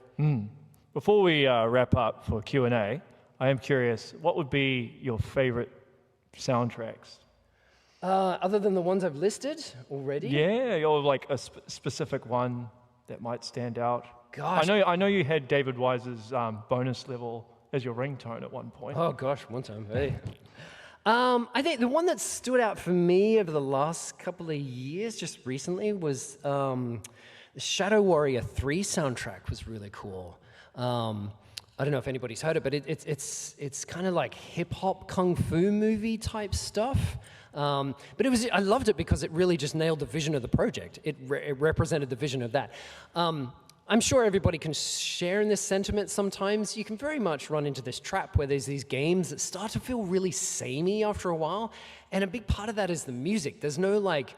Before we wrap up for Q&A, I am curious, what would be your favorite soundtracks? Other than the ones I've listed already? Yeah, or like a specific one that might stand out. Gosh. I know you had David Wise's bonus level as your ringtone at one point. Oh gosh, one time, hey. I think the one that stood out for me over the last couple of years, just recently, was the Shadow Warrior 3 soundtrack was really cool. I don't know if anybody's heard it, but it's kind of like hip-hop kung fu movie type stuff. But I loved it because it really just nailed the vision of the project. It represented the vision of that. I'm sure everybody can share in this sentiment sometimes. You can very much run into this trap where there's these games that start to feel really samey after a while, and a big part of that is the music. There's no like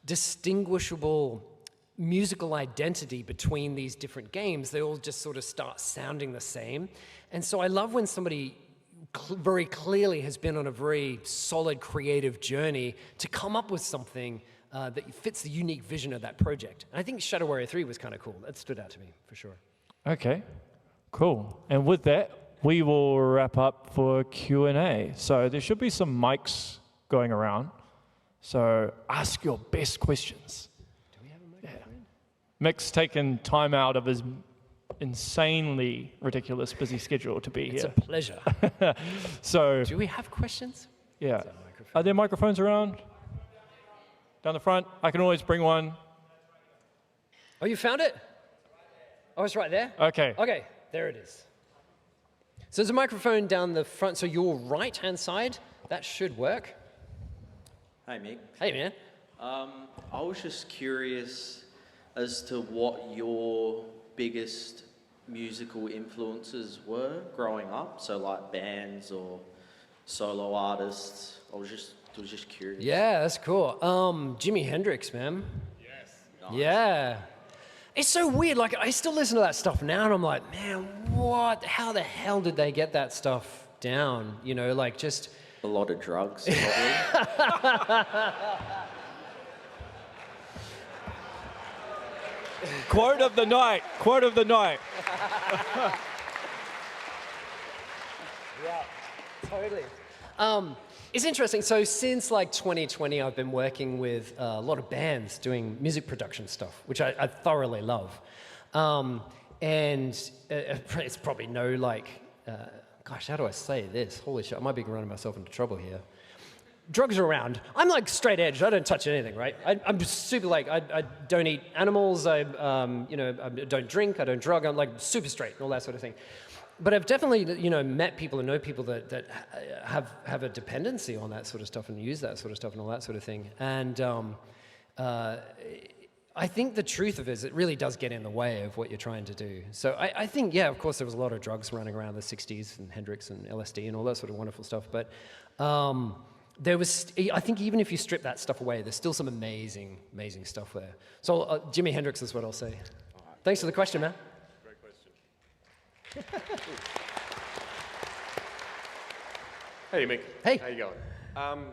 distinguishable musical identity between these different games. They all just sort of start sounding the same. And so I love when somebody very clearly has been on a very solid creative journey to come up with something that fits the unique vision of that project. And I think Shadow Warrior 3 was kind of cool. That stood out to me, for sure. Okay, cool. And with that, we will wrap up for Q&A. So there should be some mics going around. So ask your best questions. Do we have a microphone? Mick's taken time out of his insanely ridiculous busy schedule to be It's here. a pleasure. So, Do we have questions? yeah. Are there microphones around? Down the front? I can always bring one. Oh, you found it? Oh, it's right there? Okay. Okay, there it is. So there's a microphone down the front, so your right-hand side, that should work. Hey, Mick. Hey, man. I was just curious as to what your biggest musical influences were growing up. So, like bands or solo artists. I was just curious. Yeah, that's cool. Jimi Hendrix, man. Yes. Nice. Yeah. It's so weird. Like, I still listen to that stuff now, and I'm like, man, what? How the hell did they get that stuff down? You know, like just... A lot of drugs, probably. Quote of the night. Quote of the night. Yeah, totally. It's interesting. So since like 2020, I've been working with a lot of bands doing music production stuff, which I thoroughly love. And it's probably no like, gosh, how do I say this? Holy shit, I might be running myself into trouble here. Drugs are around. I'm like straight edge. I don't touch anything, right? I'm super like, I don't eat animals. I don't drink. I don't drug. I'm like super straight and all that sort of thing. But I've definitely, met people and know people that have a dependency on that sort of stuff and use that sort of stuff and all that sort of thing. And I think the truth of it is it really does get in the way of what you're trying to do. So I think, yeah, of course, there was a lot of drugs running around in the 60s and Hendrix and LSD and all that sort of wonderful stuff. But I think even if you strip that stuff away, there's still some amazing, amazing stuff there. So Jimi Hendrix is what I'll say. Thanks for the question, man. Great question. Hey, Mick. Hey. How you going?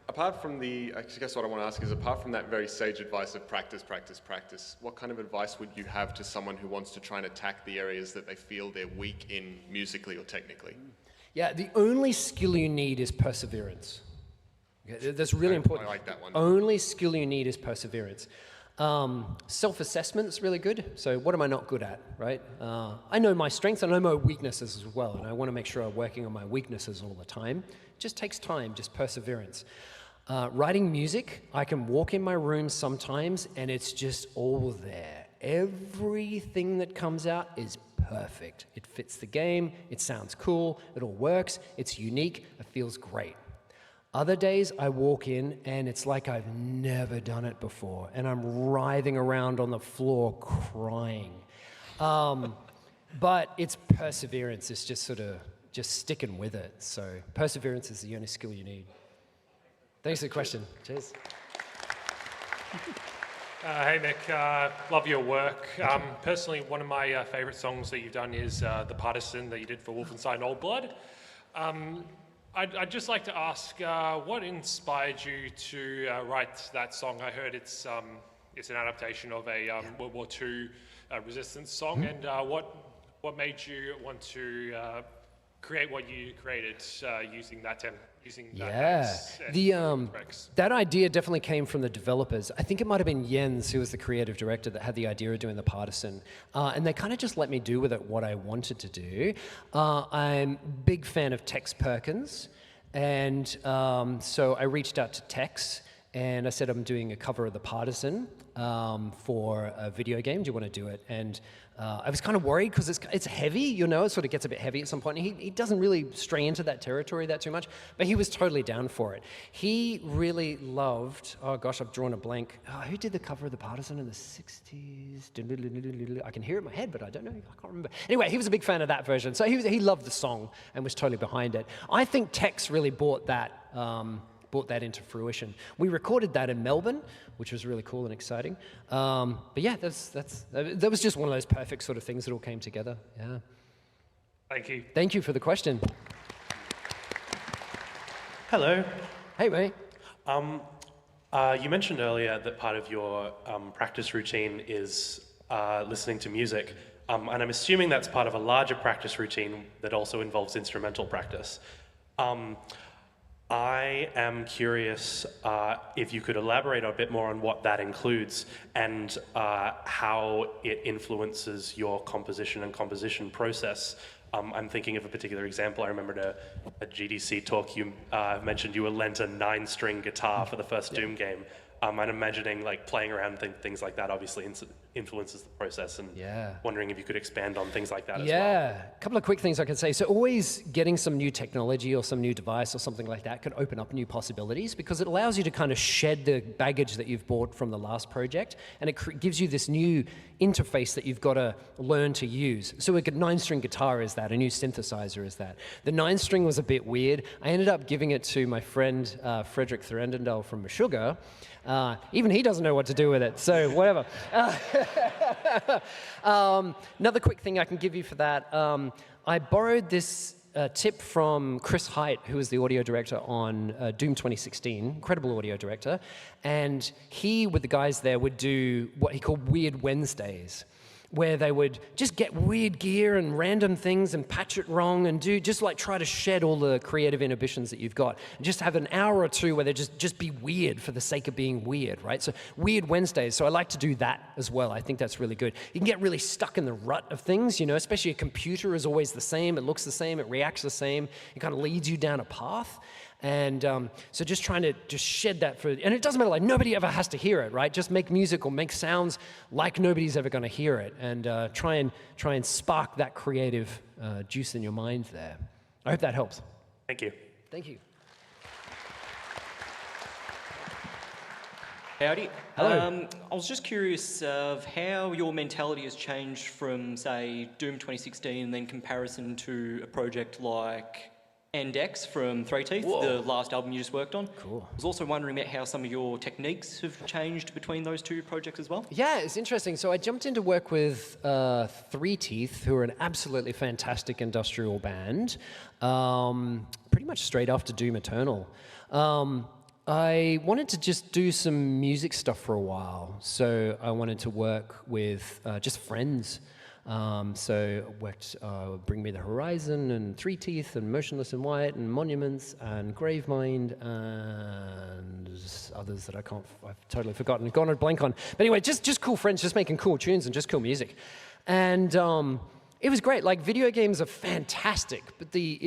Apart from I guess what I want to ask is, apart from that very sage advice of practice, practice, practice, what kind of advice would you have to someone who wants to try and attack the areas that they feel they're weak in musically or technically? Yeah, the only skill you need is perseverance. Okay, that's really important. I like that one. Only skill you need is perseverance. Self-assessment is really good. So what am I not good at, right? I know my strengths and I know my weaknesses as well, and I want to make sure I'm working on my weaknesses all the time. It just takes time, just perseverance. Writing music, I can walk in my room sometimes and it's just all there. Everything that comes out is perfect. It fits the game, it sounds cool, it all works, it's unique, it feels great. Other days I walk in and it's like I've never done it before and I'm writhing around on the floor crying. But it's perseverance, it's just sort of just sticking with it. So perseverance is the only skill you need. Thanks for the question. Cheers. Hey Mick, love your work. Personally, one of my favorite songs that you've done is the Partisan that you did for Wolfenstein Old Blood. I'd just like to ask, what inspired you to write that song? I heard it's an adaptation of a World War II resistance song, and what made you want to create what you created using that that idea definitely came from the developers. I think it might have been Jens, who was the creative director, that had the idea of doing the Partisan, and they kind of just let me do with it what I wanted to do. I'm a big fan of Tex Perkins, and so I reached out to Tex and I said, I'm doing a cover of the Partisan for a video game. Do you want to do it? And I was kind of worried because it's heavy, you know, it sort of gets a bit heavy at some point. He doesn't really stray into that territory that too much, but he was totally down for it. He really loved, oh gosh, I've drawn a blank. Who did the cover of the Partisan in the 60s? I can hear it in my head, but I don't know, I can't remember. Anyway, he was a big fan of that version. So he loved the song and was totally behind it. I think Tex really brought that into fruition. We recorded that in Melbourne, which was really cool and exciting. But yeah, that was just one of those perfect sort of things that all came together. Yeah. Thank you. Thank you for the question. Hello. Hey, mate. You mentioned earlier that part of your practice routine is listening to music, and I'm assuming that's part of a larger practice routine that also involves instrumental practice. I am curious if you could elaborate a bit more on what that includes and how it influences your composition and composition process. I'm thinking of a particular example. I remembered a GDC talk you mentioned you were lent a 9-string guitar for the first Doom game. I'm imagining like playing around things like that obviously influences the process, and wondering if you could expand on things like that as well. Yeah, a couple of quick things I can say. So always getting some new technology or some new device or something like that can open up new possibilities because it allows you to kind of shed the baggage that you've bought from the last project, and it gives you this new interface that you've got to learn to use. So a 9-string guitar is that, a new synthesizer is that. The 9-string was a bit weird. I ended up giving it to my friend Frederick Thurendendal from Meshuggah. Even he doesn't know what to do with it, so whatever. Another quick thing I can give you for that, I borrowed this tip from Chris Hite, who was the audio director on Doom 2016, incredible audio director, and he, with the guys there, would do what he called Weird Wednesdays, where they would just get weird gear and random things and patch it wrong and just like try to shed all the creative inhibitions that you've got. And just have an hour or two where they just be weird for the sake of being weird, right? So Weird Wednesdays. So I like to do that as well. I think that's really good. You can get really stuck in the rut of things, you know, especially a computer is always the same. It looks the same. It reacts the same. It kind of leads you down a path. And so just trying to just shed that and it doesn't matter, like nobody ever has to hear it, right? Just make music or make sounds like nobody's ever going to hear it, and try and spark that creative juice in your mind there. I hope that helps. Thank you. Thank you. Howdy. Hello. I was just curious of how your mentality has changed from, say, Doom 2016 and then comparison to a project like and X from Three Teeth, the last album you just worked on. Cool. I was also wondering about how some of your techniques have changed between those two projects as well. Yeah, it's interesting. So I jumped into work with Three Teeth, who are an absolutely fantastic industrial band, pretty much straight after Doom Eternal. I wanted to just do some music stuff for a while, so I wanted to work with just friends. So I worked Bring Me the Horizon and Three Teeth and Motionless in White and Monuments and Gravemind and others that I've totally forgotten, gone a blank on. But anyway, just cool friends, just making cool tunes and just cool music. And it was great. Like, video games are fantastic, but the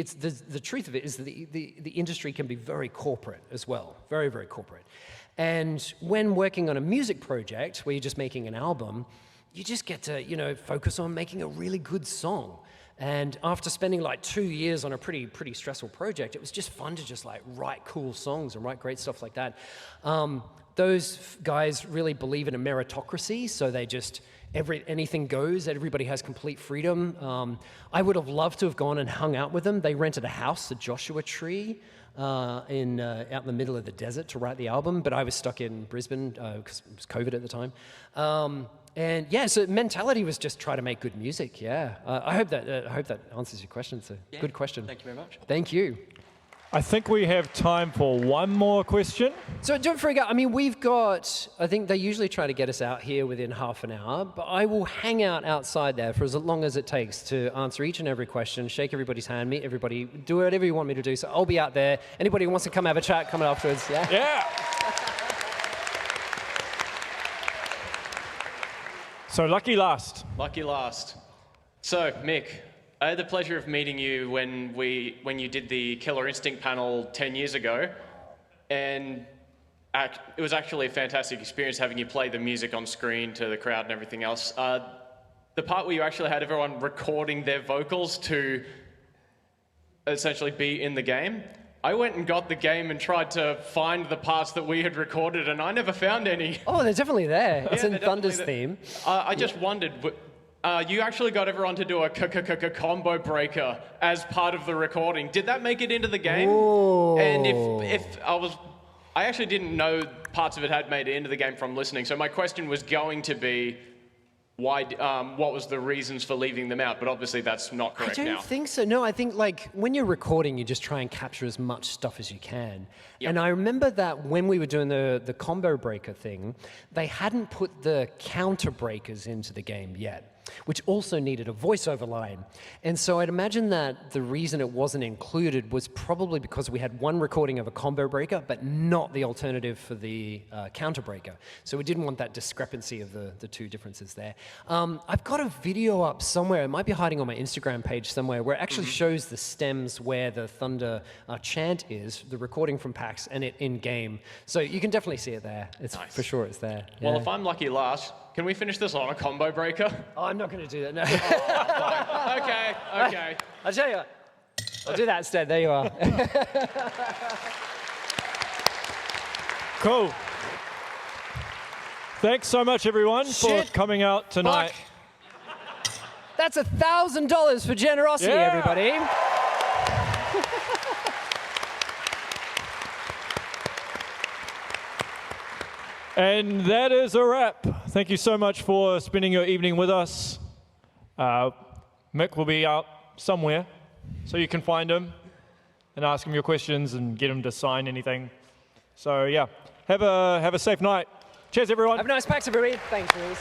truth of it is that the industry can be very corporate as well, very, very corporate. And when working on a music project where you're just making an album, you just get to, focus on making a really good song. And after spending like 2 years on a pretty stressful project, it was just fun to just like write cool songs and write great stuff like that. Those guys really believe in a meritocracy, so they just, anything goes, everybody has complete freedom. I would have loved to have gone and hung out with them. They rented a house, a Joshua Tree, out in the middle of the desert to write the album, but I was stuck in Brisbane because it was COVID at the time. And yeah, so mentality was just try to make good music. Yeah, I hope that answers your question. It's a good question. Thank you very much. Thank you. I think we have time for one more question. So don't freak out. I mean, I think they usually try to get us out here within half an hour, but I will hang out outside there for as long as it takes to answer each and every question, shake everybody's hand, meet everybody, do whatever you want me to do. So I'll be out there. Anybody who wants to come have a chat, come afterwards. Yeah. Yeah. So lucky last. Lucky last. So, Mick, I had the pleasure of meeting you when you did the Killer Instinct panel 10 years ago, and it was actually a fantastic experience having you play the music on screen to the crowd and everything else. The part where you actually had everyone recording their vocals to essentially be in the game, I went and got the game and tried to find the parts that we had recorded, and I never found any. Oh, they're definitely there. It's Yeah, in they're Thunder's definitely theme. I just wondered, you actually got everyone to do a combo breaker as part of the recording. Did that make it into the game? Ooh. And if I actually didn't know parts of it had made it into the game from listening. So my question was going to be, why? What was the reasons for leaving them out? But obviously that's not correct I now. don't think so. No, I think like when you're recording, you just try and capture as much stuff as you can. Yep. And I remember that when we were doing the combo breaker thing, they hadn't put the counter breakers into the game yet, which also needed a voiceover line. And so I'd imagine that the reason it wasn't included was probably because we had one recording of a combo breaker, but not the alternative for the counter breaker. So we didn't want that discrepancy of the two differences there. I've got a video up somewhere, it might be hiding on my Instagram page somewhere, where it actually shows the stems where the Thunder chant is, the recording from PAX, and it in-game. So you can definitely see it there. It's Nice. For sure it's there. Well, Yeah. if I'm lucky last, can we finish this on a combo breaker? Oh, I'm not going to do that, no. Okay. I'll tell you what. I'll do that instead. There you are. Cool. Thanks so much, everyone, for Shit. coming out tonight. Fuck. That's $1,000 for Generozity, Yeah. everybody. And that is a wrap. Thank you so much for spending your evening with us. Mick will be out somewhere, so you can find him and ask him your questions and get him to sign anything. So yeah, have a safe night. Cheers, everyone. Have a nice PAX, everybody. Thanks, Reese.